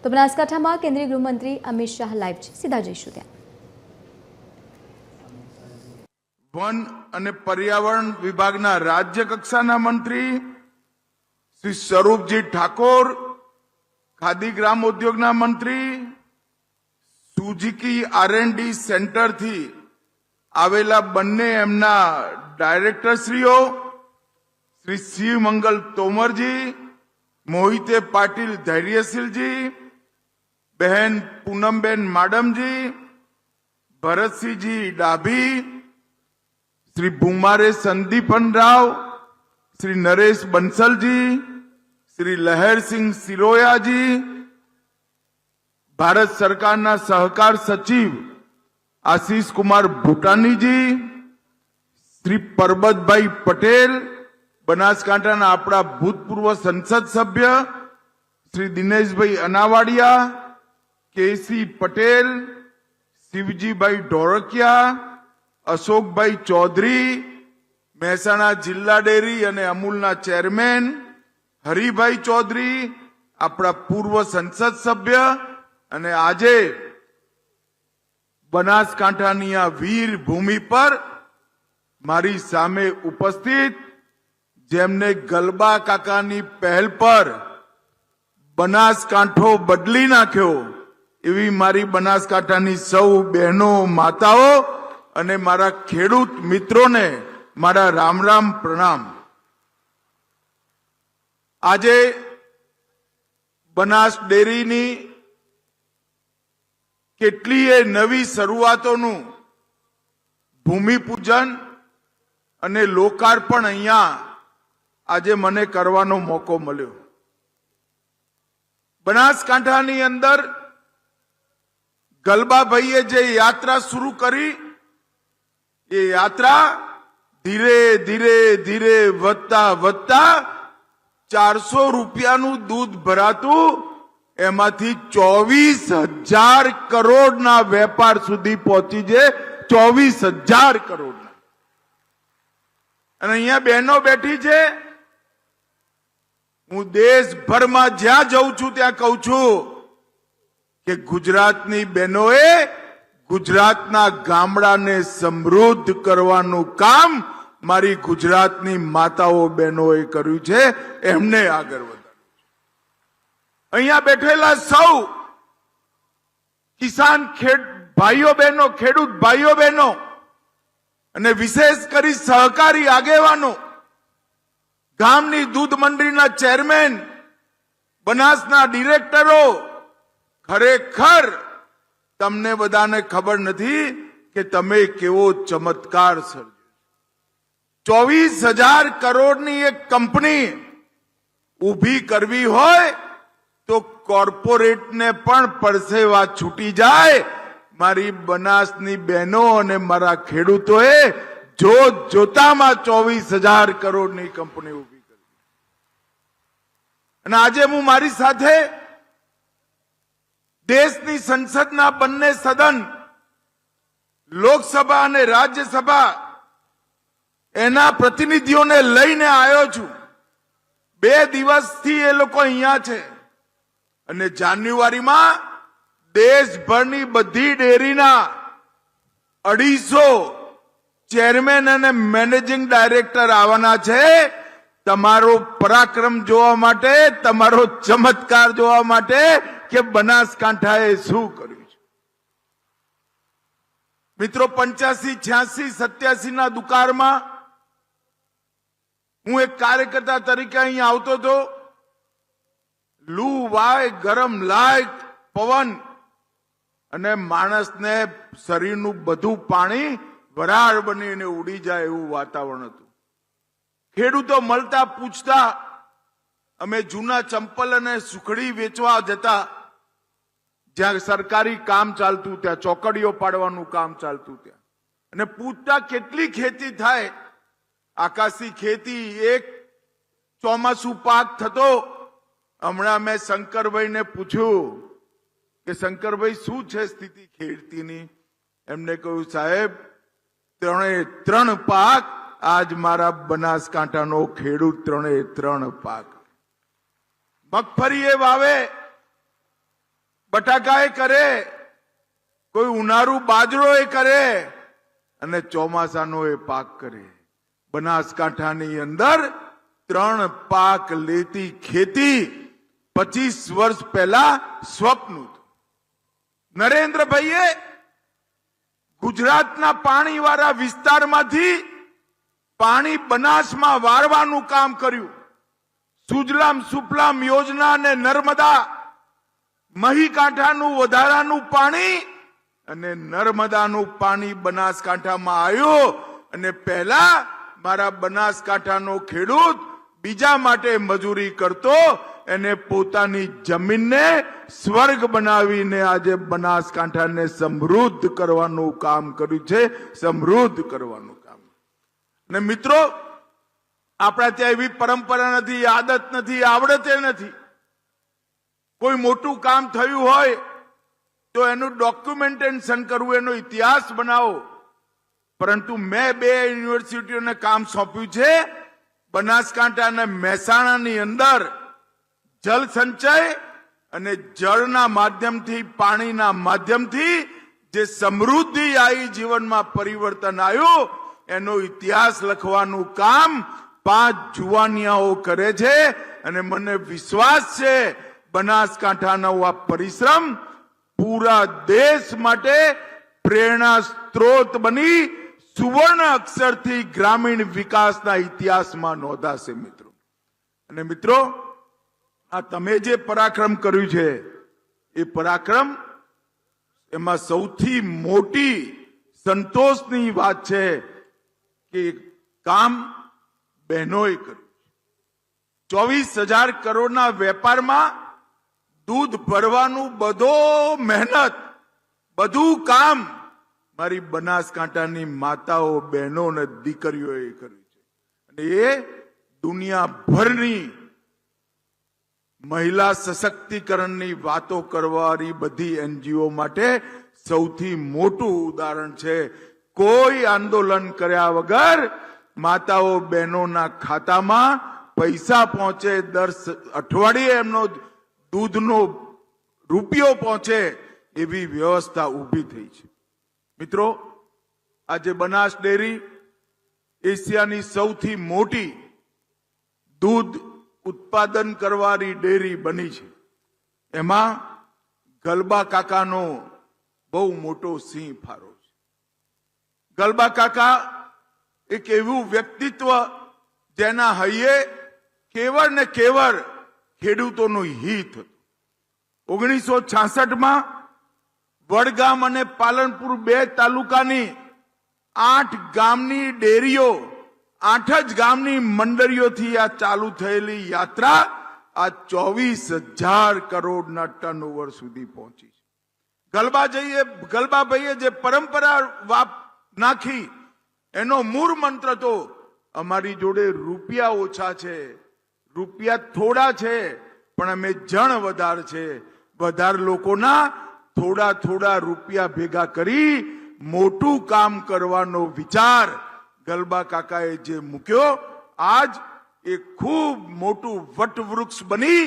તો બનાસકાંઠામાં કેન્દ્રીય ગૃહમંત્રી અમિત શાહ લાઈવ છે, સીધા જઈશું ત્યાં। वन અને पर्यावरण विभागना राज्य कक्षाना मंत्री श्री स्वरूपजी ठाकुर, खादी ग्राम उद्योगना मंत्री, सुजुकी R&D सेंटर थी आवेला बन्ने एमना डायरेक्टर श्रीओ श्री शिव मंगल तोमरजी, मोहिते पाटिल धैर्यशीलजी, बहन पूनमबेन माडमजी, भरतसिंहजी डाभी, श्री भूमारे संदीपन राव, श्री नरेश बंसल जी, श्री लहर सिंह सिरोया जी, भारत सरकारना सहकार सचिव आशीष कुमार भूटानी जी, श्री परबत भाई पटेल, बनासकांठाना आपड़ा भूतपूर्व संसद सभ्य श्री दिनेश भाई अनावाडिया, केसी पटेल, शिवजी भाई ढोरकिया, अशोक भाई चौधरी, મહેસાણા જિલ્લા ડેરી અને અમૂલના ચેરમેન હરિભાઈ ચૌધરી, આપણા પૂર્વ સંસદ સભ્ય અને આજે બનાસકાંઠાની આ વીર ભૂમિ પર મારી સામે ઉપસ્થિત જેમને ગલબા કાકાની પહેલ પર બનાસકાંઠો બદલી નાખ્યો એવી મારી બનાસકાંઠાની સૌ બહેનો માતાઓ અને મારા ખેડૂત મિત્રોને मारा राम राम प्रणाम। आजे बनास डेरीनी केटलीय नवी शरूआतोनु भूमिपूजन अने लोकार्पण अहींया आजे मने करवानो मौको मळ्यो। बनासकांठानी अंदर गलबाभाईए जे यात्रा शुरू करी ये यात्रा धीरे धीरे धीरे वधता वधता 400 રૂપિયાનું दूध भरातु एमांथी 24,000 करोड़ना वेपार सुधी पहुंची जे 24,000 करोड़ना। अने अहींया बहनों बैठी छे, हूँ देशभरमा ज्यां जाऊं छुं त्यां कहूं छुं के गुजरातनी बहनोए गुजरातना गामडाने समृद्ध करवानुं काम मारी गुजरातनी माताओ बहनोए कर्युं छे, एमने आगळ वधाड्युं। अहींया बेठेला सौ किसान भाईओ बहनों, खेडूत भाईओ बहनों अने विशेष करी सहकारी आगेवानो, गामनी दूध मंडळीना चेरमेन, बनासना डिरेक्टरो, खरेखर तमने बधाने खबर नहीं कि तमे केवो चमत्कार सर्जो। 24,000 करोड़नी एक कंपनी उभी करवी होय तो कॉर्पोरेट ने पण परसेवा छूटी जाए। मारी बनासनी बहनों अने मारा खेडूतोए जो जोतामां 24,000 करोड़नी कंपनी उभी करी। अने आजे हूँ मारी साथे देशनी संसदना बन्ने सदन लोकसभा અને રાજ્યસભા એના પ્રતિનિધિઓને લઈને આવ્યો છું। 2 દિવસથી એ લોકો અહીંયા છે અને જાન્યુઆરીમાં દેશભરની બધી ડેરીના 250 ચેરમેન અને મેનેજિંગ ડાયરેક્ટર આવવાના છે તમારો પરાક્રમ જોવા માટે, તમારો ચમત્કાર જોવા માટે કે બનાસકાંઠાએ શું કર્યું છે। મિત્રો 85, 86, 87 ના દુકાળમાં હું એક કાર્યકર્તા તરીકે અહીં આવતો હતો। લૂ વાય, ગરમ લાય, પવન અને માણસને શરીરનું બધું પાણી વરાળ બનીને ઉડી જાય એવું વાતાવરણ હતું। ખેડૂતો મળતા પૂછતા, અમે જૂના ચંપલ અને સુખડી વેચવા જતા, જ્યાં સરકારી કામ ચાલતું ત્યાં ચોકડીઓ પાડવાનું કામ ચાલતું ત્યાં, અને પૂછતા કેટલી ખેતી થાય। આકાશી ખેતી એક ચોમાસુ પાક થતો। હમણાં મેં શંકરભાઈને પૂછ્યું કે શંકરભાઈ શું છે સ્થિતિ ખેતીની? એમને કહ્યું સાહેબ 3 પાક આજ મારા બનાસકાંઠાનો ખેડૂત 3 પાક। મગફળી એ વાવે બટાકાએ કરે, કોઈ ઉનાળુ બાજરો એ કરે અને ચોમાસાનો એ પાક કરે. બનાસકાંઠાની અંદર 3 પાક લેતી ખેતી 25 વર્ષ પહેલા સ્વપ્ન હતું. નરેન્દ્રભાઈએ ગુજરાતના પાણીવાળા વિસ્તારમાંથી પાણી બનાસમાં વાળવાનું કામ કર્યું. સુજલામ સુફલામ યોજના અને નર્મદા મહીકાંઠાનું વધારાનું પાણી અને નર્મદાનું પાણી બનાસકાંઠામાં આવ્યું. અને પહેલા મારા બનાસકાંઠાનો ખેડૂત બીજા માટે મજૂરી કરતો, એને પોતાની જમીનને સ્વર્ગ બનાવીને આજે બનાસકાંઠાને સમૃદ્ધ કરવાનું કામ કર્યું છે. સમૃદ્ધ કરવાનું કામ. અને મિત્રો, આપણા ત્યાં એવી પરંપરા નથી, આદત નથી, આવડતે નથી. કોઈ મોટું કામ થયું હોય તો એનું ડોક્યુમેન્ટેશન કરવું, એનો ઇતિહાસ બનાવો. પરંતુ મેં 2 યુનિવર્સિટીઓને કામ સોંપ્યું છે. બનાસકાંઠા અને મહેસાણાની અંદર જળ સંચય અને જળના માધ્યમથી, પાણીના માધ્યમથી જે સમૃદ્ધિ આવી, જીવનમાં પરિવર્તન આવ્યું, એનો ઇતિહાસ લખવાનું કામ 5 જુવાનિયાઓ કરે છે. અને મને વિશ્વાસ છે બનાસકાંઠાનો આ પરિશ્રમ પૂરા દેશ માટે પ્રેરણા સ્ત્રોત બની સુવર્ણ અક્ષરથી ગ્રામીણ વિકાસના ઇતિહાસમાં નોંધાશે. મિત્રો અને મિત્રો, આ તમે જે પરાક્રમ કર્યું છે એ પરાક્રમ, એમાં સૌથી મોટી સંતોષની વાત છે કે કામ બહેનોએ કર્યું. 24,000 કરોડના વેપારમાં દૂધ ભરવાનું બધો મહેનત, બધું કામ મારી બનાસકાંઠાની માતાઓ, બહેનો અને દીકરીઓએ કર્યું છે. અને એ દુનિયાભરની મહિલા સશક્તિકરણની વાતો કરવાની બધી એનજીઓ માટે સૌથી મોટું ઉદાહરણ છે. કોઈ આંદોલન કર્યા વગર માતાઓ બહેનોના ખાતામાં પૈસા પહોંચે, દર અઠવાડિયે એમનો દૂધનો રૂપિયો પહોંચે, એવી વ્યવસ્થા ઊભી થઈ છે. મિત્રો, આજે બનાસ ડેરી એશિયાની સૌથી મોટી દૂધ ઉત્પાદન કરવાની ડેરી બની છે. એમાં ગલબા કાકાનો બહુ મોટો સિંહ ફાળો છે. ગલબા કાકા એક એવું વ્યક્તિત્વ જેના હૈયે કેવળ ને કેવળ ખેડૂતોનું હિત હતું. 1966માં વડગામ અને પાલનપુર 2 તાલુકાની 8 ગામની ડેરીઓ, 8 જ ગામની મંડળીઓથી આ ચાલુ થયેલી યાત્રા આ 24,000 કરોડના ટર્નઓવર સુધી પહોંચી છે. ગલબાભાઈએ જે પરંપરા નાખી, એનો મૂળ મંત્ર તો અમારી જોડે રૂપિયા ઓછા છે, રૂપિયા થોડા છે, પણ અમે જણ વધાર છે. વધાર લોકોના થોડા થોડા રૂપિયા ભેગા કરી મોટું કામ કરવાનો વિચાર ગલબા કાકાએ જે મૂક્યો, આજ એ ખૂબ મોટું વટવૃક્ષ બની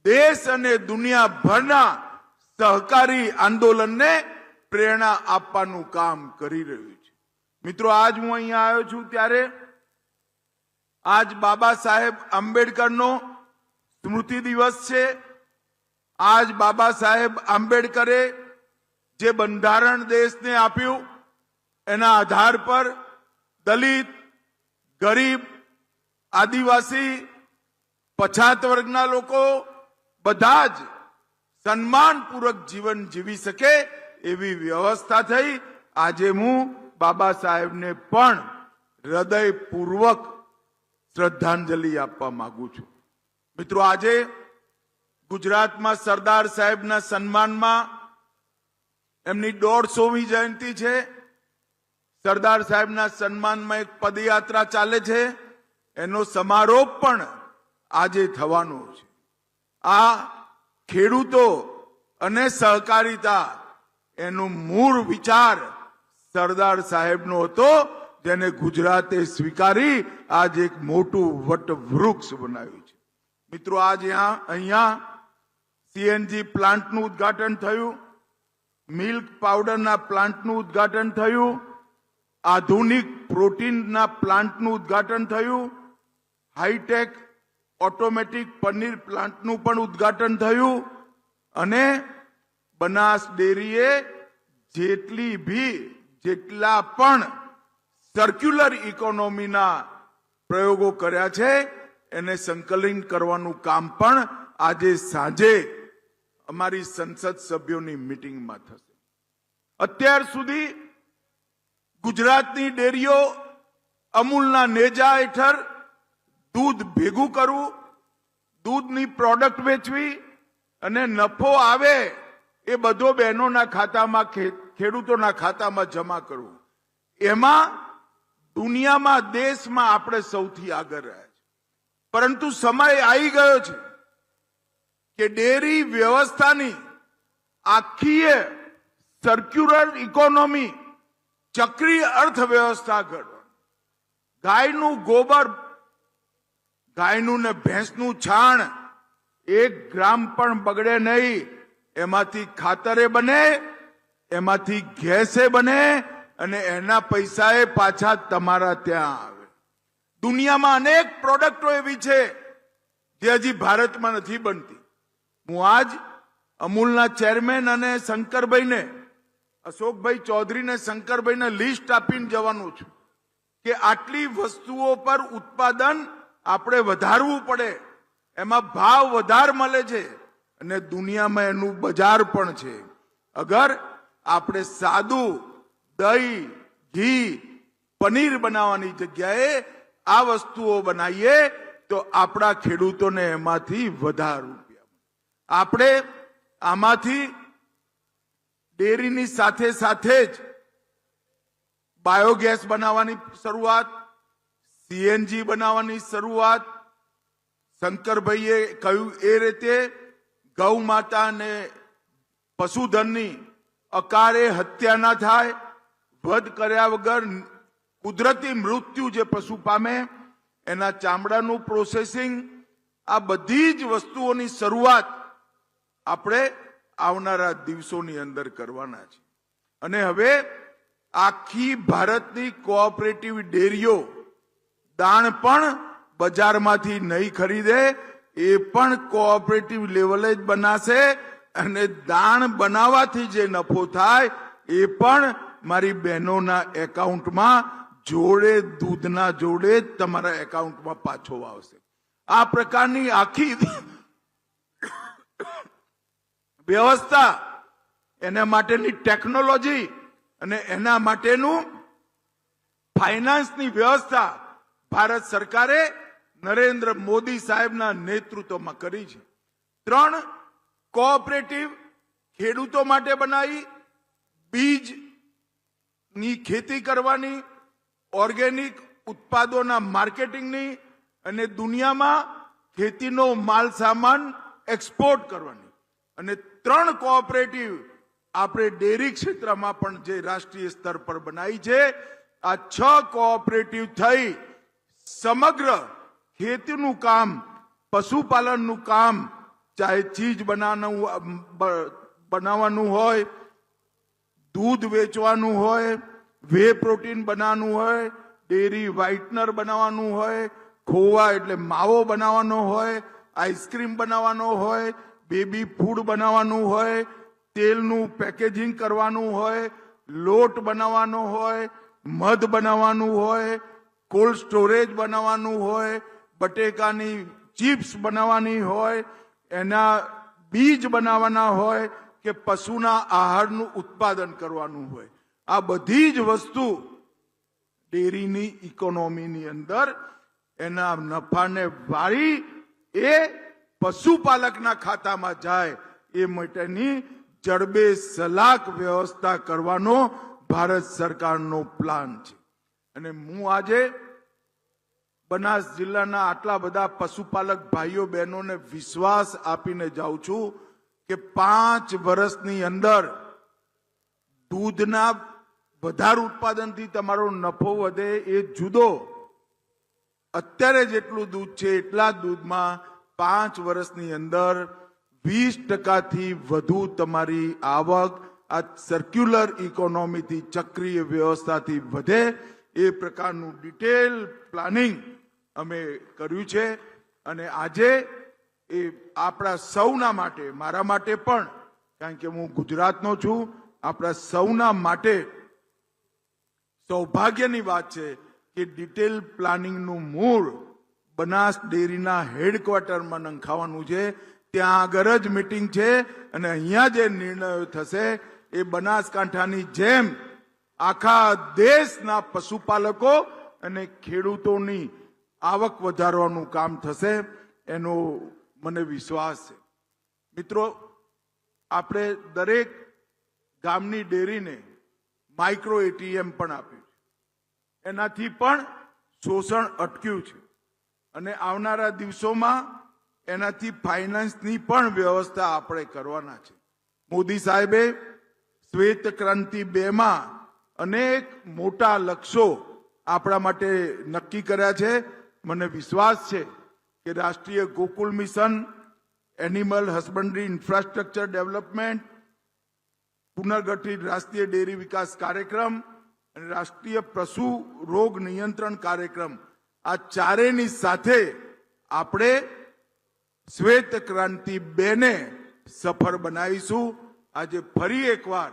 દેશ અને દુનિયાભરના સહકારી આંદોલનને પ્રેરણા આપવાનું કામ કરી રહ્યું છે. મિત્રો, આજ હું અહીંયા આવ્યો છું ત્યારે આજ બાબા સાહેબ આંબેડકરનો સ્મૃતિ દિવસ છે. આજ બાબા સાહેબ આંબેડકરે જે બંધારણ દેશને આપ્યું, એના આધાર પર દલિત, ગરીબ, આદિવાસી, પછાત વર્ગના લોકો બધા જ સન્માનપૂર્વક જીવન જીવી શકે એવી વ્યવસ્થા થઈ. આજે હું બાબા સાહેબને પણ હૃદયપૂર્વક શ્રદ્ધાંજલિ આપવા માંગુ છું. મિત્રો, આજે ગુજરાતમાં સરદાર સાહેબના સન્માનમાં એમની 150મી જયંતિ છે. સરદાર સાહેબના સન્માનમાં એક પદયાત્રા ચાલે છે, એનો સમારોહ પણ આજે થવાનો છે. આ ખેડૂતો અને સહકારિતા એનો મૂળ વિચાર સરદાર સાહેબનો હતો, જેને ગુજરાતે સ્વીકારી આજ એક મોટું વટવૃક્ષ બનાવ્યું છે. મિત્રો, આજ અહીંયા સીએનજી પ્લાન્ટનું ઉદ્ઘાટન થયું, મિલ્ક પાવડરના પ્લાન્ટનું ઉદ્ઘાટન થયું, આધુનિક પ્રોટીનના પ્લાન્ટનું ઉદ્ઘાટન થયું, હાઈટેક ઓટોમેટિક પનીર પ્લાન્ટનું પણ ઉદ્ઘાટન થયું અને બનાસ ડેરીએ જેટલા પણ સર્ક્યુલર ઇકોનોમીના પ્રયોગો કર્યા છે એને સંકલન કરવાનું કામ પણ આજે સાંજે અમારી સંસદ સભ્યોની મીટિંગમાં થશે. અત્યાર સુધી ગુજરાતની ડેરીઓ અમૂલના નેજા હેઠળ દૂધ ભેગું કરવું, દૂધની પ્રોડક્ટ વેચવી અને નફો આવે એ બધો બહેનોના ખાતામાં, ખેડૂતોના ખાતામાં જમા કરવું. એમાં દુનિયામાં, દેશમાં આપણે સૌથી આગળ રહ્યા છે. પરંતુ સમય આવી ગયો છે કે ડેરી વ્યવસ્થાની આખી સર્ક્યુલર ઇકોનોમી, ચક્રીય અર્થવ્યવસ્થા ઘડવા. ગાયનું ગોબર, ગાયનું ને ભેંસનું છાણ 1 ગ્રામ પણ બગડે નહીં. એમાંથી ખાતરે બને, એમાંથી ગેસે બને અને એના પૈસાએ પાછા તમારા ત્યાં આવે. દુનિયામાં અનેક પ્રોડક્ટો એવી છે જે હજી ભારતમાં નથી બનતી. હું આજ અમૂલના ચેરમેન અને શંકરભાઈને, અશોકભાઈ ચૌધરીને શંકરભાઈને લિસ્ટ આપીને જવાનું છું કે આટલી વસ્તુઓ પર ઉત્પાદન આપણે વધારવું પડે, એમાં ભાવ વધારે મળે છે અને દુનિયામાં એનું બજાર પણ છે. અગર આપણે સાદું દહીં, ઘી, પનીર બનાવવાની જગ્યાએ આ વસ્તુઓ બનાવીએ તો આપણા ખેડૂતોને એમાંથી વધારે રૂપિયા. આપણે આમાંથી ડેરીની સાથે સાથે જ બાયોગેસ બનાવવાની શરૂઆત, સીએનજી બનાવવાની શરૂઆત, શંકરભાઈએ કહ્યું એ રીતે ગૌ માતા અને પશુધનની અકાળે હત્યા ના થાય, વધ કર્યા વગર કુદરતી મૃત્યુ જે પશુ પામે એના ચામડાનું પ્રોસેસિંગ, આ બધી જ વસ્તુઓની શરૂઆત આપણે આવનારા દિવસોની અંદર કરવાના છે. અને હવે આખી ભારતની કોઓપરેટિવ ડેરીઓ દાણ પણ બજારમાંથી નહીં ખરીદે, એ પણ કોઓપરેટિવ લેવલે જ બનાશે અને દાણ બનાવવાથી જે નફો થાય એ પણ મારી બહેનોના એકાઉન્ટમાં જોડે, દૂધના જોડે જ તમારા એકાઉન્ટમાં પાછો આવશે. આ પ્રકારની આખી વ્યવસ્થા, એના માટેની ટેકનોલોજી અને એના માટેનું ફાઇનાન્સની વ્યવસ્થા ભારત સરકારે નરેન્દ્ર મોદી સાહેબના નેતૃત્વમાં કરી છે. 3 કોઓપરેટિવ ખેડૂતો માટે બનાવી, બીજની ખેતી કરવાની, ઓર્ગેનિક ઉત્પાદનોના માર્કેટિંગની અને દુનિયામાં ખેતીનો માલ સામાન એક્સપોર્ટ કરવાની. અને 3 કોઓપરેટિવ આપણે ડેરી ક્ષેત્રમાં પણ જે રાષ્ટ્રીય સ્તર પર બનાવી છે. આ 6 કોઓપરેટિવ થઈ સમગ્ર ખેતીનું કામ, પશુપાલનનું કામ, ચાહે ચીજ બનાવવાનું હોય, દૂધ વેચવાનું હોય, વે પ્રોટીન બનાવવાનું હોય, ડેરી વ્હાઇટનર બનાવવાનું હોય, ખોવા એટલે માવો બનાવવાનો હોય, આઈસ્ક્રીમ બનાવવાનો હોય, બેબી ફૂડ બનાવવાનું હોય, તેલનું પેકેજિંગ કરવાનું હોય, લોટ બનાવવાનો હોય, મધ બનાવવાનું હોય, કોલ્ડ સ્ટોરેજ બનાવવાનું હોય, બટેકાની ચિપ્સ બનાવવાની હોય, એના બીજ બનાવવાના હોય કે પશુના આહારનું ઉત્પાદન કરવાનું હોય. આ બધી જ વસ્તુ ડેરીની ઇકોનોમીની અંદર એના નફાને વાળી એ પશુપાલકના ખાતામાં જાય એ માટેની જડબે સલાક વ્યવસ્થા કરવાનો ભારત સરકારનો પ્લાન છે. અને હું આજે બનાસ જિલ્લાના આટલા બધા પશુપાલક ભાઈઓ બહેનોને વિશ્વાસ આપીને જાઉં છું કે 5 વર્ષની અંદર દૂધના વધારે ઉત્પાદનથી તમારો નફો વધે એ જુદો. અત્યારે જેટલું દૂધ છે એટલા જ દૂધમાં 5 વર્ષની અંદર 20% વધુ તમારી આવક આ સર્ક્યુલર ઇકોનોમીથી, ચક્રીય વ્યવસ્થાથી વધે એ પ્રકારનું ડિટેલ પ્લાનિંગ અમે કર્યું છે. અને આજે એ આપણા સૌના માટે, મારા માટે પણ, કારણ કે હું ગુજરાતનો છું, આપણા સૌના માટે સૌભાગ્યની વાત છે કે ડિટેલ પ્લાનિંગનું મૂળ બનાસ ડેરીના હેડક્વાર્ટરમાં નંખાવાનું છે. ત્યાં આગળ જ મીટિંગ છે અને અહીંયા જે નિર્ણયો થશે એ બનાસકાંઠાની જેમ આખા દેશના પશુપાલકો અને ખેડૂતોની આવક વધારવાનું કામ થશે, એનો મને વિશ્વાસ છે. મિત્રો, આપણે દરેક ગામની ડેરીને માઇક્રો એટીએમ પણ આપ્યું છે. એનાથી પણ શોષણ અટક્યું છે અને આવનારા દિવસોમાં એનાથી ફાઇનાન્સની પણ વ્યવસ્થા આપણે કરવાના છે. મોદી સાહેબે શ્વેત ક્રાંતિ 2માં અનેક મોટા લક્ષ્યો આપણા માટે નક્કી કર્યા છે. મને વિશ્વાસ છે કે રાષ્ટ્રીય Gokul mission, animal husbandry infrastructure development, પુનર્ગઠિત રાષ્ટ્રીય ડેરી વિકાસ કાર્યક્રમ અને રાષ્ટ્રીય પશુ રોગ નિયંત્રણ કાર્યક્રમ, આ ચારેયની સાથે આપણે શ્વેત ક્રાંતિ 2ને સફળ બનાવીશું. આજે ફરી એકવાર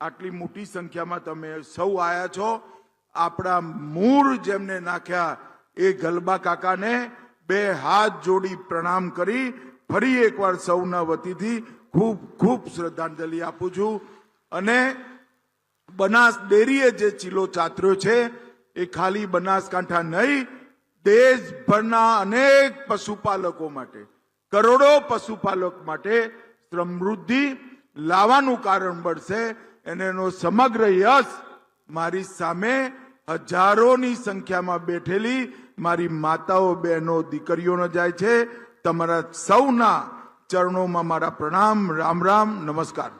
આટલી મોટી સંખ્યામાં તમે સૌ આવ્યા છો. આપણા મૂળ જેમને નાખ્યા એ ગલબા કાકાને 2 હાથ જોડી પ્રણામ કરી ફરી એકવાર સૌના વતીથી ખૂબ ખૂબ શ્રદ્ધાંજલિ આપું છું. અને બનાસ ડેરીએ જે ચીલો ચાતર્યો છે એ ખાલી બનાસકાંઠા નહીં, દેશભરના અનેક પશુપાલકો માટે, કરોડો પશુપાલક માટે સમૃદ્ધિ લાવવાનું કારણ બનશે. અને એનો સમગ્ર યશ મારી સામે હજારોની સંખ્યામાં બેઠેલી મારી માતાઓ, બહેનો, દીકરીઓને જાય છે. તમારા સૌના ચરણોમાં મારા પ્રણામ. રામ રામ, નમસ્કાર.